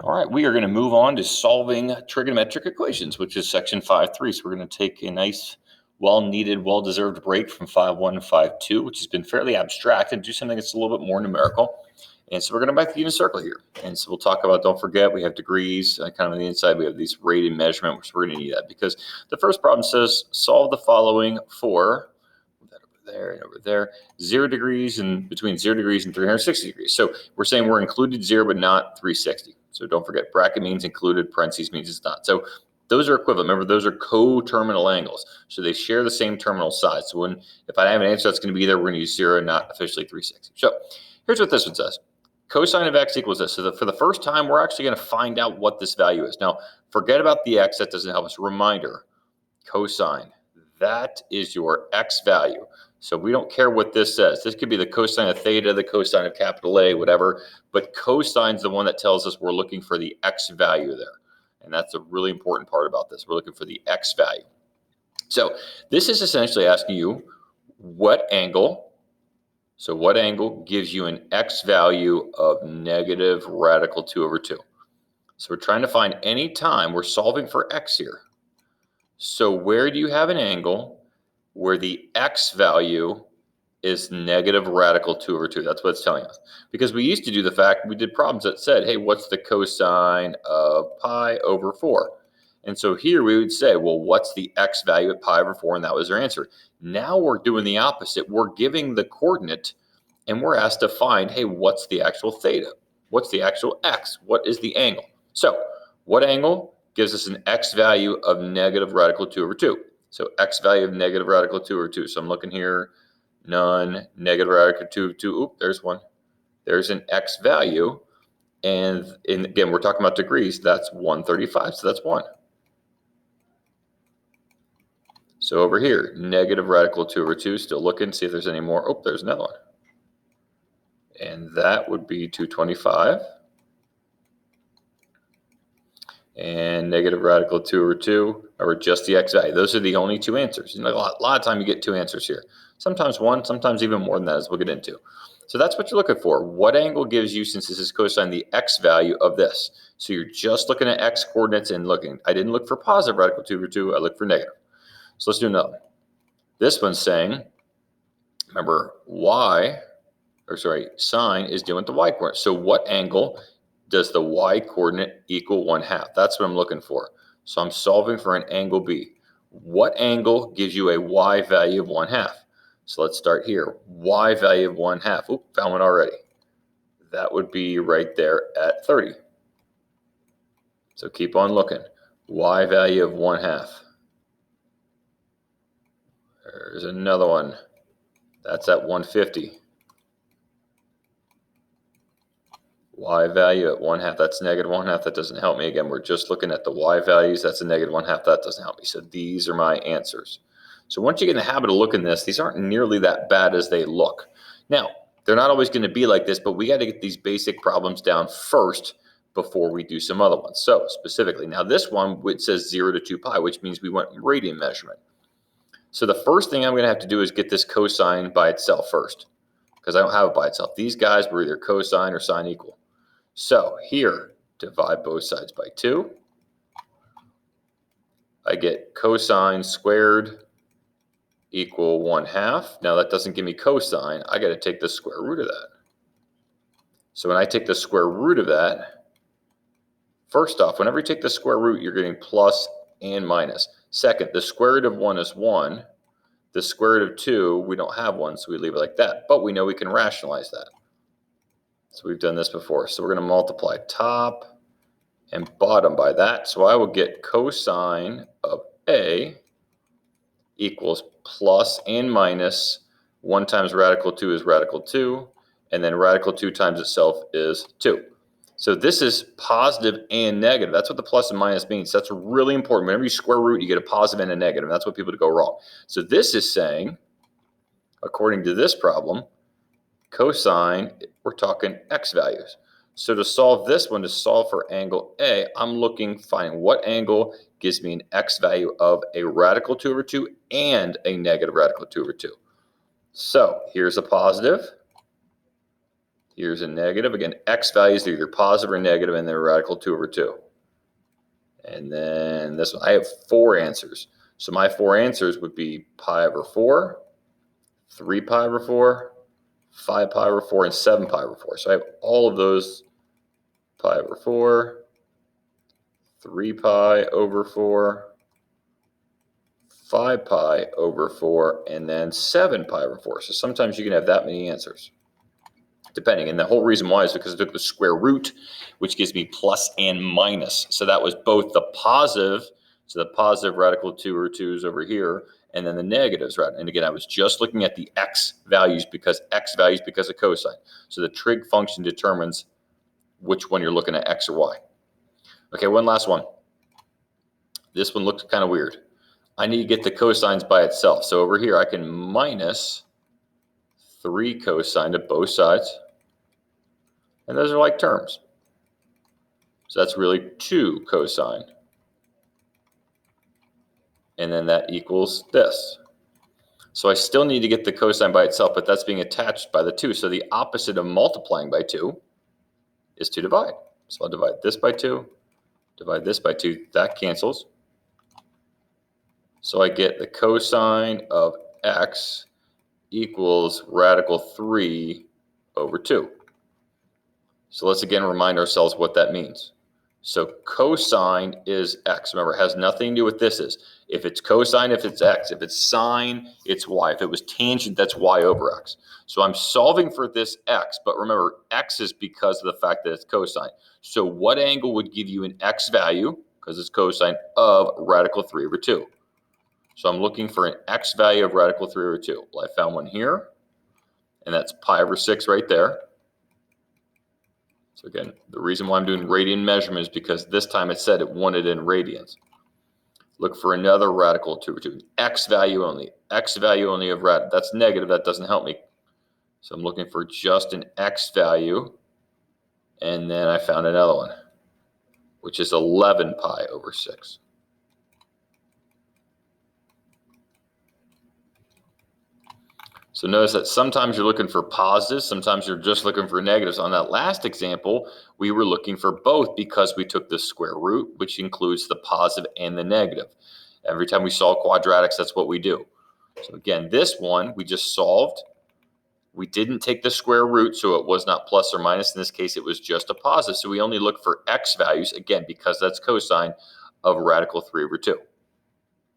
All right, we are going to move on to solving trigonometric equations, which is section 5.3. So we're going to take a nice, well-needed, well-deserved break from 5.1 and 5.2, which has been fairly abstract, and do something that's a little bit more numerical. And so we're going to back the unit circle here. And so we'll talk about, don't forget, we have degrees. Kind of on the inside, we have these rate and measurement, which we're going to need that because the first problem says solve the following for there and over there, 0 degrees and between 0 degrees and 360 degrees. So we're saying we're included 0, but not 360. So don't forget, bracket means included, parentheses means it's not. So those are equivalent. Remember, those are co-terminal angles. So they share the same terminal side. So if I have an answer that's going to be there, we're going to use 0, not officially 360. So here's what this one says. Cosine of x equals this. So for the first time, we're actually going to find out what this value is. Now, forget about the x. That doesn't help us. Reminder, cosine, that is your x value. So we don't care what this says. This could be the cosine of theta, the cosine of capital A, whatever. But cosine's the one that tells us we're looking for the x value there. And that's a really important part about this. We're looking for the x value. So this is essentially asking you what angle. So what angle gives you an x value of negative radical 2 over 2? So we're trying to find any time we're solving for x here. So where do you have an angle where the x value is negative radical 2 over 2? That's what it's telling us. Because we used to do the fact, we did problems that said, hey, what's the cosine of pi over 4? And so here we would say, well, what's the x value at pi over 4? And that was our answer. Now we're doing the opposite. We're giving the coordinate, and we're asked to find, hey, what's the actual theta? What's the actual x? What is the angle? So what angle gives us an x value of negative radical 2 over 2? So x value of negative radical 2 over 2. So I'm looking here, none, negative radical 2 over 2. Oop, there's one. There's an x value. And again, we're talking about degrees. That's 135. So that's 1. So over here, negative radical 2 over 2. Still looking, see if there's any more. Oh, there's another one. And that would be 225. And negative radical 2 over 2, or just the x value. Those are the only two answers. You know, a lot of time you get two answers here. Sometimes one, sometimes even more than that, as we'll get into. So that's what you're looking for. What angle gives you, since this is cosine, the x value of this? So you're just looking at x coordinates and looking. I didn't look for positive radical 2 over 2. I looked for negative. So let's do another one. This one's saying, remember, sine is dealing with the y coordinate. So what angle does the y coordinate equal 1/2? That's what I'm looking for. So I'm solving for an angle B. What angle gives you a y value of 1/2? So let's start here. Y value of 1/2. Oop, found one already. That would be right there at 30. So keep on looking. Y value of 1/2. There's another one. That's at 150. Y value at 1/2, that's negative 1/2. That doesn't help me. Again, we're just looking at the y values. That's a negative 1/2. That doesn't help me. So these are my answers. So once you get in the habit of looking at this, these aren't nearly that bad as they look. Now, they're not always going to be like this, but we got to get these basic problems down first before we do some other ones. So specifically, now this one, it says 0 to 2 pi, which means we want radian measurement. So the first thing I'm going to have to do is get this cosine by itself first, because I don't have it by itself. These guys were either cosine or sine equal. So here, divide both sides by 2. I get cosine squared equal 1/2. Now that doesn't give me cosine. I got to take the square root of that. So when I take the square root of that, first off, whenever you take the square root, you're getting plus and minus. Second, the square root of 1 is 1. The square root of 2, we don't have 1, so we leave it like that. But we know we can rationalize that. So we've done this before. So we're going to multiply top and bottom by that. So I will get cosine of A equals plus and minus 1 times radical 2 is radical 2. And then radical 2 times itself is 2. So this is positive and negative. That's what the plus and minus means. That's really important. Whenever you square root, you get a positive and a negative. That's what people go wrong. So this is saying, according to this problem, cosine, we're talking x values. So to solve this one, to solve for angle A, I'm looking, finding what angle gives me an x value of a radical 2 over 2 and a negative radical 2 over 2. So here's a positive. Here's a negative. Again, x values are either positive or negative, and they're radical 2 over 2. And then this one, I have 4 answers. So my 4 answers would be pi over 4, 3 pi over 4, 5 pi over 4, and 7 pi over 4. So I have all of those: pi over 4, 3 pi over 4, 5 pi over 4, and then 7 pi over 4. So sometimes you can have that many answers, depending. And the whole reason why is because I took the square root, which gives me plus and minus. So that was both the positive, so the positive radical 2 over 2 is over here, and then the negatives, right? And again, I was just looking at the x values because of cosine. So the trig function determines which one you're looking at, x or y. Okay, one last one. This one looks kind of weird. I need to get the cosines by itself. So over here, I can minus 3 cosine to both sides. And those are like terms. So that's really 2 cosine. And then that equals this. So I still need to get the cosine by itself, but that's being attached by the 2. So the opposite of multiplying by 2 is to divide. So I'll divide this by 2, divide this by 2. That cancels. So I get the cosine of x equals radical 3 over 2. So let's again remind ourselves what that means. So cosine is x. Remember, it has nothing to do with this is. If it's cosine, if it's x. If it's sine, it's y. If it was tangent, that's y over x. So I'm solving for this x, but remember, x is because of the fact that it's cosine. So what angle would give you an x value, because it's cosine, of radical 3 over 2? So I'm looking for an x value of radical 3 over 2. Well, I found one here, and that's pi over 6 right there. So again, the reason why I'm doing radian measurement is because this time it said it wanted in radians. Look for another radical 2 over 2. X value only of radical. That's negative. That doesn't help me. So I'm looking for just an x value. And then I found another one, which is 11 pi over 6. So notice that sometimes you're looking for positives, sometimes you're just looking for negatives. On that last example, we were looking for both because we took the square root, which includes the positive and the negative. Every time we solve quadratics, that's what we do. So again, this one we just solved. We didn't take the square root, so it was not plus or minus. In this case, it was just a positive. So we only look for x values, again, because that's cosine of radical 3 over 2.